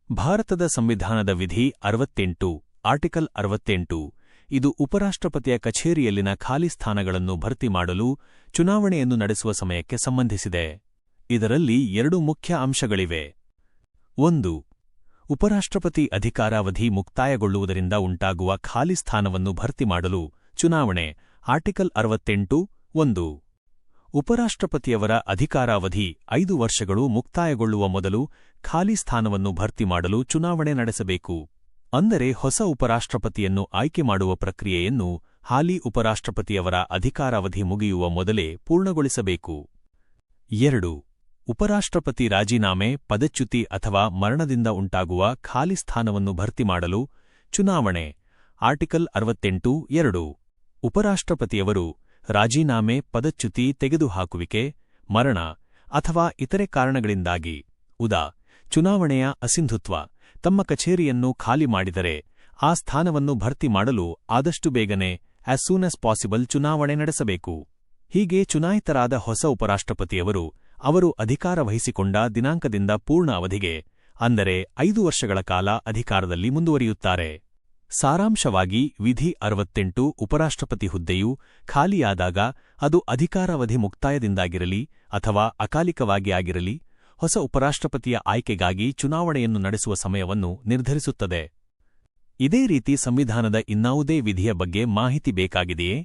ಭಾರತದ ಸಂವಿಧಾನದ ವಿಧಿ 68 ಆರ್ಟಿಕಲ್ 68 ಇದು ಉಪರಾಷ್ಟ್ರಪತಿಯ ಕಚೇರಿಯಲ್ಲಿನ ಖಾಲಿ ಸ್ಥಾನಗಳನ್ನು ಭರ್ತಿ ಮಾಡಲು ಚುನಾವಣೆಯನ್ನು ನಡೆಸುವ ಸಮಯಕ್ಕೆ ಸಂಬಂಧಿಸಿದೆ. ಇದರಲ್ಲಿ 2 ಮುಖ್ಯ ಅಂಶಗಳಿವೆ. 1. ಉಪರಾಷ್ಟ್ರಪತಿ ಅಧಿಕಾರಾವಧಿ ಮುಕ್ತಾಯಗೊಳ್ಳುವುದರಿಂದ ಉಂಟಾಗುವ ಖಾಲಿ ಸ್ಥಾನವನ್ನು ಭರ್ತಿ ಮಾಡಲು ಚುನಾವಣೆ ಆರ್ಟಿಕಲ್ 68 1. ಉಪರಾಷ್ಟ್ರಪತಿಯವರ ಅಧಿಕಾರಾವಧಿ 5 ವರ್ಷಗಳು ಮುಕ್ತಾಯಗೊಳ್ಳುವ ಮೊದಲು ಖಾಲಿ ಸ್ಥಾನವನ್ನು ಭರ್ತಿ ಮಾಡಲು ಚುನಾವಣೆ ನಡೆಸಬೇಕು. ಅಂದರೆ ಹೊಸ ಉಪರಾಷ್ಟ್ರಪತಿಯನ್ನು ಆಯ್ಕೆ ಮಾಡುವ ಪ್ರಕ್ರಿಯೆಯನ್ನು ಹಾಲಿ ಉಪರಾಷ್ಟ್ರಪತಿಯವರ ಅಧಿಕಾರಾವಧಿ ಮುಗಿಯುವ ಮೊದಲೇ ಪೂರ್ಣಗೊಳಿಸಬೇಕು. 2. ಉಪರಾಷ್ಟ್ರಪತಿ ರಾಜೀನಾಮೆ, ಪದಚ್ಯುತಿ ಅಥವಾ ಮರಣದಿಂದ ಉಂಟಾಗುವ ಖಾಲಿ ಸ್ಥಾನವನ್ನು ಭರ್ತಿ ಮಾಡಲು ಚುನಾವಣೆ ಆರ್ಟಿಕಲ್ 68 2. ಉಪರಾಷ್ಟ್ರಪತಿಯವರು ರಾಜೀನಾಮೆ, ಪದಚ್ಯುತಿ, ತೆಗೆದುಹಾಕುವಿಕೆ, ಮರಣ ಅಥವಾ ಇತರೆ ಕಾರಣಗಳಿಂದಾಗಿ ಉದಾ. ಚುನಾವಣೆಯ ಅಸಿಂಧುತ್ವ ತಮ್ಮ ಕಚೇರಿಯನ್ನು ಖಾಲಿ ಮಾಡಿದರೆ ಆ ಸ್ಥಾನವನ್ನು ಭರ್ತಿ ಮಾಡಲು ಆದಷ್ಟು ಬೇಗನೆ ಆಸ್ ಸೂನ್ ಆಸ್ ಪಾಸಿಬಲ್ ಚುನಾವಣೆ ನಡೆಸಬೇಕು. ಹೀಗೆ ಚುನಾಯಿತರಾದ ಹೊಸ ಉಪರಾಷ್ಟ್ರಪತಿಯವರು ಅವರು ಅಧಿಕಾರ ವಹಿಸಿಕೊಂಡ ದಿನಾಂಕದಿಂದ ಪೂರ್ಣ ಅವಧಿಗೆ ಅಂದರೆ 5 ವರ್ಷಗಳ ಕಾಲ ಅಧಿಕಾರದಲ್ಲಿ ಮುಂದುವರಿಯುತ್ತಾರೆ. ಸಾರಾಂಶವಾಗಿ ವಿಧಿ 68 ಉಪರಾಷ್ಟ್ರಪತಿ ಹುದ್ದೆಯು ಖಾಲಿಯಾದಾಗ ಅದು ಅಧಿಕಾರಾವಧಿ ಮುಕ್ತಾಯದಿಂದಾಗಿರಲಿ ಅಥವಾ ಅಕಾಲಿಕವಾಗಿ ಆಗಿರಲಿ ಹೊಸ ಉಪರಾಷ್ಟ್ರಪತಿಯ ಆಯ್ಕೆಗಾಗಿ ಚುನಾವಣೆಯನ್ನು ನಡೆಸುವ ಸಮಯವನ್ನು ನಿರ್ಧರಿಸುತ್ತದೆ. ಇದೇ ರೀತಿ ಸಂವಿಧಾನದ ಇನ್ನಾವುದೇ ವಿಧಿಯ ಬಗ್ಗೆ ಮಾಹಿತಿ ಬೇಕಾಗಿದೆಯೇ?